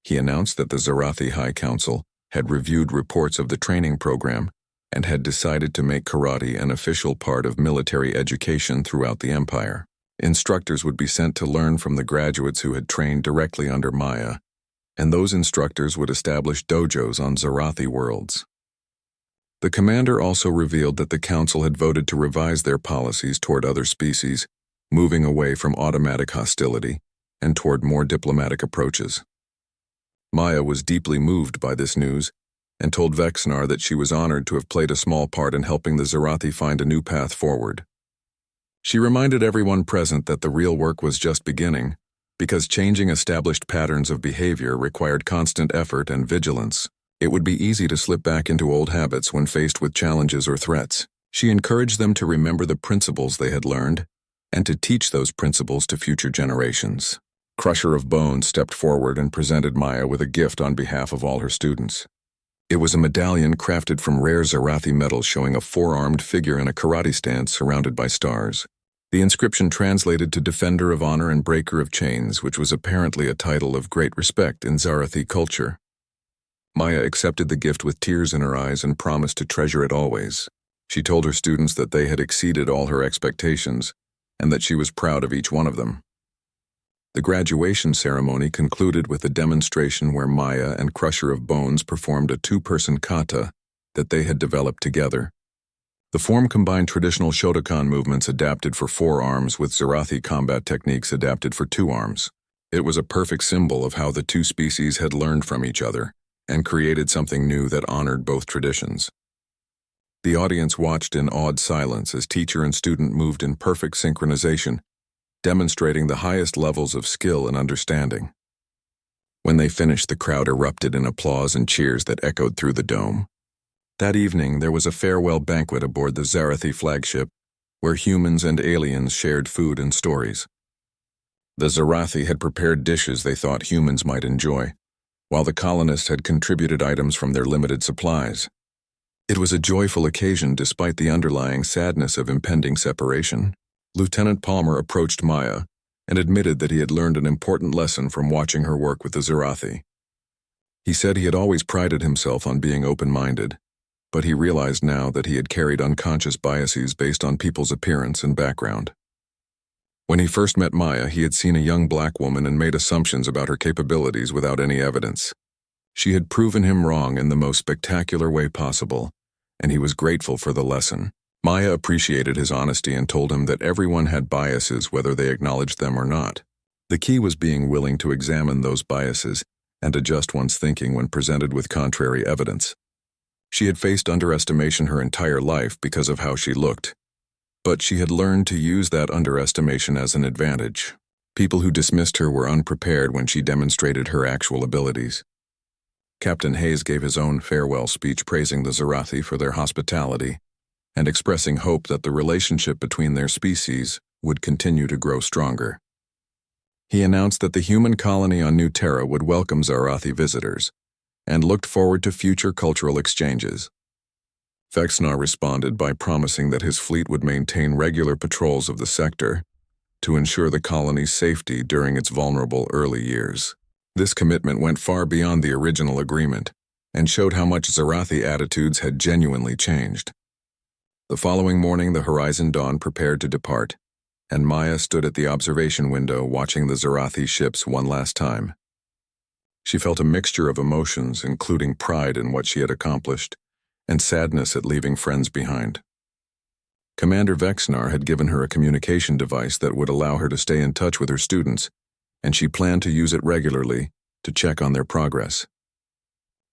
He announced that the Zarathi High Council had reviewed reports of the training program, and had decided to make karate an official part of military education throughout the empire. Instructors would be sent to learn from the graduates who had trained directly under Maya, and those instructors would establish dojos on Zarathi worlds. The commander also revealed that the council had voted to revise their policies toward other species, moving away from automatic hostility and toward more diplomatic approaches. Maya was deeply moved by this news and told Vexnar that she was honored to have played a small part in helping the Zarathi find a new path forward. She reminded everyone present that the real work was just beginning, because changing established patterns of behavior required constant effort and vigilance. It would be easy to slip back into old habits when faced with challenges or threats. She encouraged them to remember the principles they had learned and to teach those principles to future generations. Crusher of Bones stepped forward and presented Maya with a gift on behalf of all her students. It was a medallion crafted from rare Zarathi metals showing a four-armed figure in a karate stance surrounded by stars. The inscription translated to Defender of Honor and Breaker of Chains, which was apparently a title of great respect in Zarathi culture. Maya accepted the gift with tears in her eyes and promised to treasure it always. She told her students that they had exceeded all her expectations and that she was proud of each one of them. The graduation ceremony concluded with a demonstration where Maya and Crusher of Bones performed a two-person kata that they had developed together. The form combined traditional Shotokan movements adapted for 4 arms with Zarathi combat techniques adapted for 2 arms. It was a perfect symbol of how the two species had learned from each other and created something new that honored both traditions. The audience watched in awed silence as teacher and student moved in perfect synchronization, demonstrating the highest levels of skill and understanding. When they finished, the crowd erupted in applause and cheers that echoed through the dome. That evening, there was a farewell banquet aboard the Zarathi flagship, where humans and aliens shared food and stories. The Zarathi had prepared dishes they thought humans might enjoy, while the colonists had contributed items from their limited supplies. It was a joyful occasion despite the underlying sadness of impending separation. Lieutenant Palmer approached Maya and admitted that he had learned an important lesson from watching her work with the Zarathi. He said he had always prided himself on being open-minded, but he realized now that he had carried unconscious biases based on people's appearance and background. When he first met Maya, he had seen a young black woman and made assumptions about her capabilities without any evidence. She had proven him wrong in the most spectacular way possible, and he was grateful for the lesson. Maya appreciated his honesty and told him that everyone had biases whether they acknowledged them or not. The key was being willing to examine those biases and adjust one's thinking when presented with contrary evidence. She had faced underestimation her entire life because of how she looked, but she had learned to use that underestimation as an advantage. People who dismissed her were unprepared when she demonstrated her actual abilities. Captain Hayes gave his own farewell speech praising the Zarathi for their hospitality and expressing hope that the relationship between their species would continue to grow stronger. He announced that the human colony on New Terra would welcome Zarathi visitors and looked forward to future cultural exchanges. Vexnar responded by promising that his fleet would maintain regular patrols of the sector to ensure the colony's safety during its vulnerable early years. This commitment went far beyond the original agreement and showed how much Zarathi attitudes had genuinely changed. The following morning, the Horizon Dawn prepared to depart, and Maya stood at the observation window watching the Zarathi ships one last time. She felt a mixture of emotions, including pride in what she had accomplished and sadness at leaving friends behind. Commander Vexnar had given her a communication device that would allow her to stay in touch with her students, and she planned to use it regularly to check on their progress.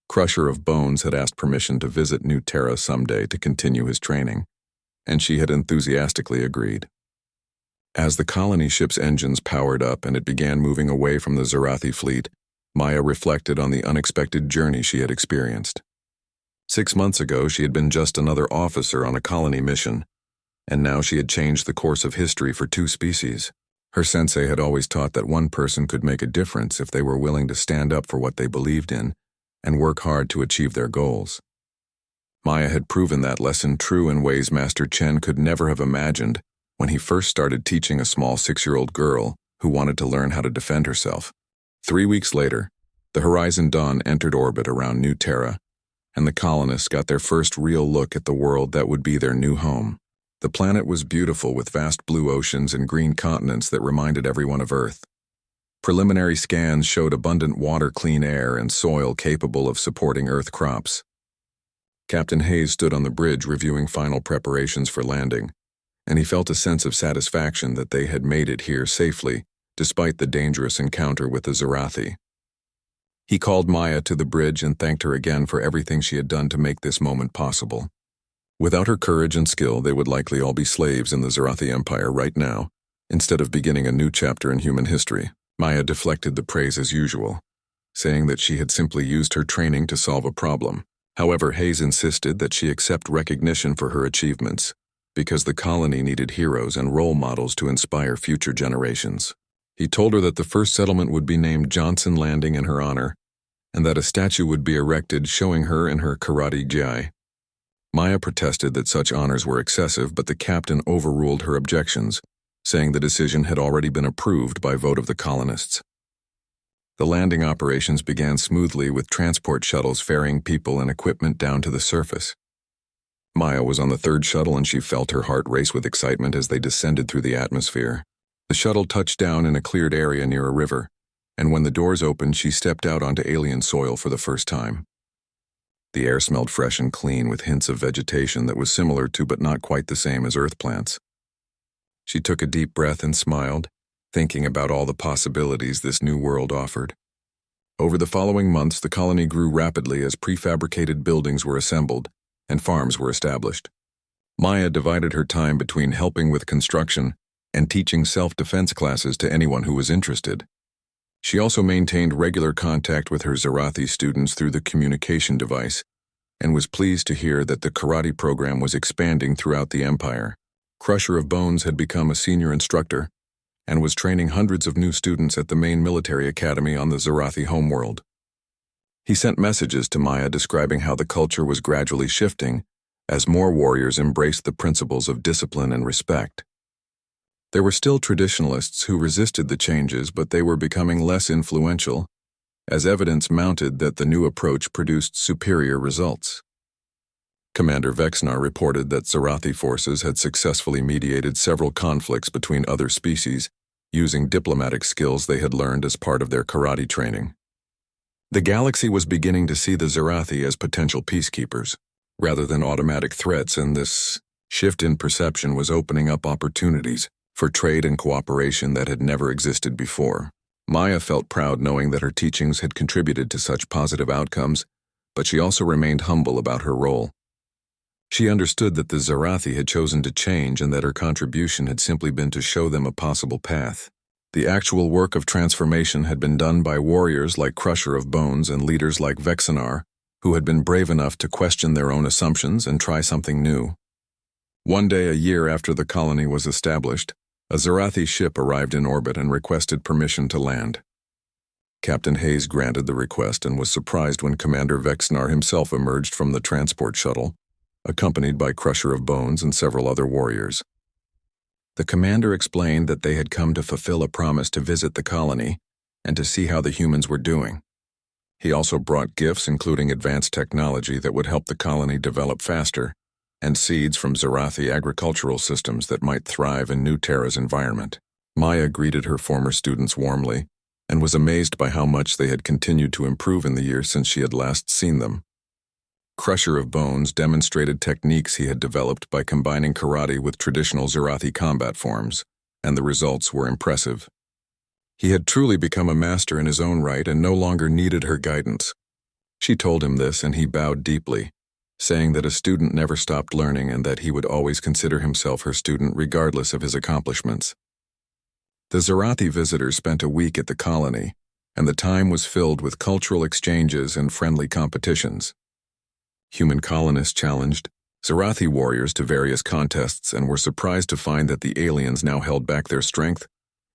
Crusher of Bones had asked permission to visit New Terra someday to continue his training, and she had enthusiastically agreed. As the colony ship's engines powered up and it began moving away from the Zarathi fleet, Maya reflected on the unexpected journey she had experienced. 6 months ago, she had been just another officer on a colony mission, and now she had changed the course of history for 2 species. Her sensei had always taught that one person could make a difference if they were willing to stand up for what they believed in and work hard to achieve their goals. Maya had proven that lesson true in ways Master Chen could never have imagined when he first started teaching a small 6-year-old girl who wanted to learn how to defend herself. 3 weeks later, the Horizon Dawn entered orbit around New Terra and the colonists got their first real look at the world that would be their new home. The planet was beautiful with vast blue oceans and green continents that reminded everyone of Earth. Preliminary scans showed abundant water, clean air, and soil capable of supporting Earth crops. Captain Hayes stood on the bridge reviewing final preparations for landing, and he felt a sense of satisfaction that they had made it here safely, despite the dangerous encounter with the Zarathi. He called Maya to the bridge and thanked her again for everything she had done to make this moment possible. Without her courage and skill, they would likely all be slaves in the Zarathi Empire right now, instead of beginning a new chapter in human history. Maya deflected the praise as usual, saying that she had simply used her training to solve a problem. However, Hayes insisted that she accept recognition for her achievements, because the colony needed heroes and role models to inspire future generations. He told her that the first settlement would be named Johnson Landing in her honor, and that a statue would be erected showing her in her karate gi. Maya protested that such honors were excessive, but the captain overruled her objections, saying the decision had already been approved by vote of the colonists. The landing operations began smoothly with transport shuttles ferrying people and equipment down to the surface. Maya was on the third shuttle and she felt her heart race with excitement as they descended through the atmosphere. The shuttle touched down in a cleared area near a river, and when the doors opened, she stepped out onto alien soil for the first time. The air smelled fresh and clean with hints of vegetation that was similar to but not quite the same as Earth plants. She took a deep breath and smiled, thinking about all the possibilities this new world offered. Over the following months, the colony grew rapidly as prefabricated buildings were assembled and farms were established. Maya divided her time between helping with construction and teaching self-defense classes to anyone who was interested. She also maintained regular contact with her Zarathi students through the communication device and was pleased to hear that the karate program was expanding throughout the empire. Crusher of Bones had become a senior instructor and was training hundreds of new students at the main military academy on the Zarathi homeworld. He sent messages to Maya describing how the culture was gradually shifting as more warriors embraced the principles of discipline and respect. There were still traditionalists who resisted the changes, but they were becoming less influential, as evidence mounted that the new approach produced superior results. Commander Vexnar reported that Zarathi forces had successfully mediated several conflicts between other species, using diplomatic skills they had learned as part of their karate training. The galaxy was beginning to see the Zarathi as potential peacekeepers, rather than automatic threats, and this shift in perception was opening up opportunities for trade and cooperation that had never existed before. Maya felt proud knowing that her teachings had contributed to such positive outcomes, but she also remained humble about her role. She understood that the Zarathi had chosen to change and that her contribution had simply been to show them a possible path. The actual work of transformation had been done by warriors like Crusher of Bones and leaders like Vexnar, who had been brave enough to question their own assumptions and try something new. One day, a year after the colony was established, a Zarathi ship arrived in orbit and requested permission to land. Captain Hayes granted the request and was surprised when Commander Vexnar himself emerged from the transport shuttle, accompanied by Crusher of Bones and several other warriors. The commander explained that they had come to fulfill a promise to visit the colony and to see how the humans were doing. He also brought gifts including advanced technology that would help the colony develop faster, and seeds from Zarathi agricultural systems that might thrive in New Terra's environment. Maya greeted her former students warmly and was amazed by how much they had continued to improve in the years since she had last seen them. Crusher of Bones demonstrated techniques he had developed by combining karate with traditional Zarathi combat forms, and the results were impressive. He had truly become a master in his own right and no longer needed her guidance. She told him this and he bowed deeply, saying that a student never stopped learning and that he would always consider himself her student regardless of his accomplishments. The Zarathi visitors spent a week at the colony, and the time was filled with cultural exchanges and friendly competitions. Human colonists challenged Zarathi warriors to various contests and were surprised to find that the aliens now held back their strength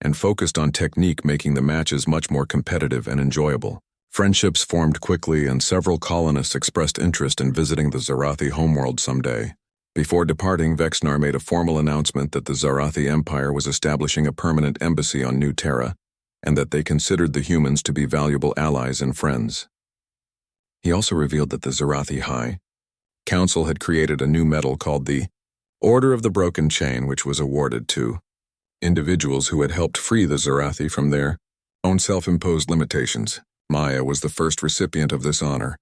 and focused on technique, making the matches much more competitive and enjoyable. Friendships formed quickly and several colonists expressed interest in visiting the Zarathi homeworld someday. Before departing, Vexnar made a formal announcement that the Zarathi Empire was establishing a permanent embassy on New Terra and that they considered the humans to be valuable allies and friends. He also revealed that the Zarathi High Council had created a new medal called the Order of the Broken Chain, which was awarded to individuals who had helped free the Zarathi from their own self-imposed limitations. Maya was the first recipient of this honor,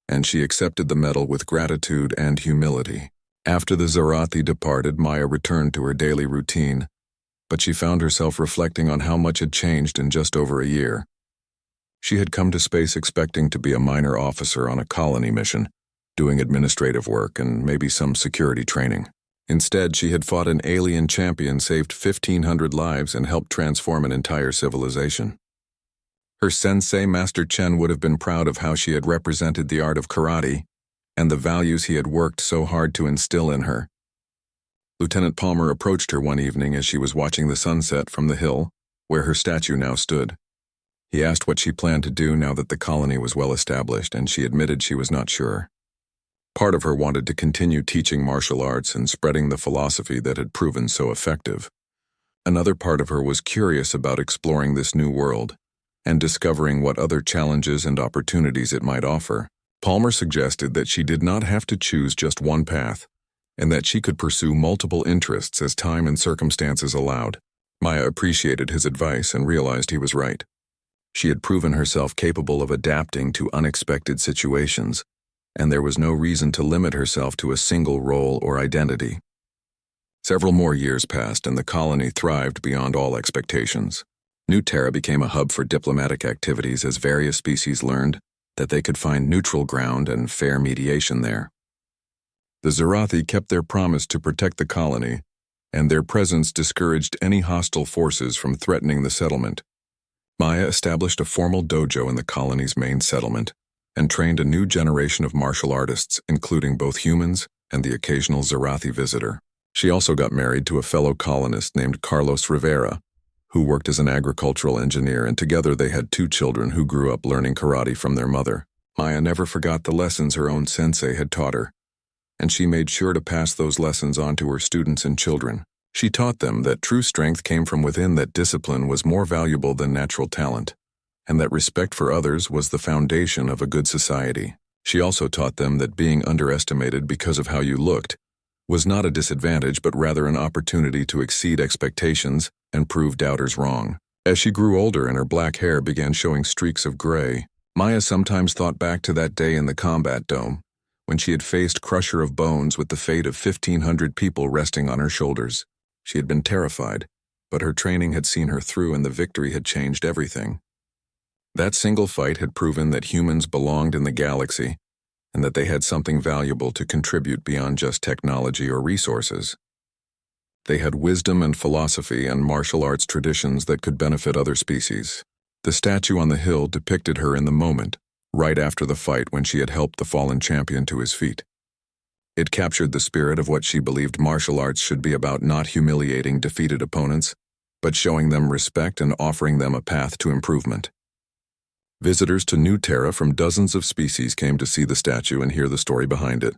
and she accepted the medal with gratitude and humility. After the Zarathi departed, Maya returned to her daily routine, but she found herself reflecting on how much had changed in just over a year. She had come to space expecting to be a minor officer on a colony mission, doing administrative work and maybe some security training. Instead, she had fought an alien champion, saved 1,500 lives, and helped transform an entire civilization. Her sensei, Master Chen, would have been proud of how she had represented the art of karate and the values he had worked so hard to instill in her. Lieutenant Palmer approached her one evening as she was watching the sunset from the hill where her statue now stood. He asked what she planned to do now that the colony was well established, and she admitted she was not sure. Part of her wanted to continue teaching martial arts and spreading the philosophy that had proven so effective. Another part of her was curious about exploring this new world and discovering what other challenges and opportunities it might offer. Palmer suggested that she did not have to choose just one path, and that she could pursue multiple interests as time and circumstances allowed. Maya appreciated his advice and realized he was right. She had proven herself capable of adapting to unexpected situations, and there was no reason to limit herself to a single role or identity. Several more years passed, and the colony thrived beyond all expectations. New Terra became a hub for diplomatic activities as various species learned that they could find neutral ground and fair mediation there. The Zarathi kept their promise to protect the colony, and their presence discouraged any hostile forces from threatening the settlement. Maya established a formal dojo in the colony's main settlement and trained a new generation of martial artists, including both humans and the occasional Zarathi visitor. She also got married to a fellow colonist named Carlos Rivera, who worked as an agricultural engineer, and together they had 2 children who grew up learning karate from their mother. Maya never forgot the lessons her own sensei had taught her, and she made sure to pass those lessons on to her students and children. She taught them that true strength came from within, that discipline was more valuable than natural talent, and that respect for others was the foundation of a good society. She also taught them that being underestimated because of how you looked was not a disadvantage, but rather an opportunity to exceed expectations and prove doubters wrong. As she grew older and her black hair began showing streaks of gray, Maya sometimes thought back to that day in the combat dome, when she had faced Crusher of Bones with the fate of 1,500 people resting on her shoulders. She had been terrified, but her training had seen her through, and the victory had changed everything. That single fight had proven that humans belonged in the galaxy, and that they had something valuable to contribute beyond just technology or resources. They had wisdom and philosophy and martial arts traditions that could benefit other species. The statue on the hill depicted her in the moment, right after the fight when she had helped the fallen champion to his feet. It captured the spirit of what she believed martial arts should be about: not humiliating defeated opponents, but showing them respect and offering them a path to improvement. Visitors to New Terra from dozens of species came to see the statue and hear the story behind it.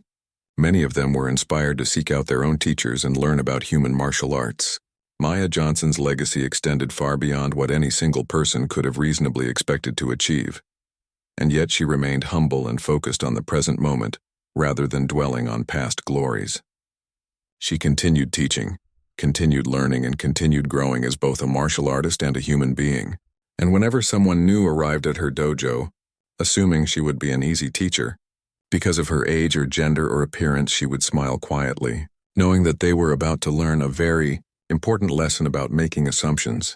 Many of them were inspired to seek out their own teachers and learn about human martial arts. Maya Johnson's legacy extended far beyond what any single person could have reasonably expected to achieve. And yet she remained humble and focused on the present moment, rather than dwelling on past glories. She continued teaching, continued learning, and continued growing as both a martial artist and a human being. And whenever someone new arrived at her dojo, assuming she would be an easy teacher, because of her age or gender or appearance, she would smile quietly, knowing that they were about to learn a very important lesson about making assumptions.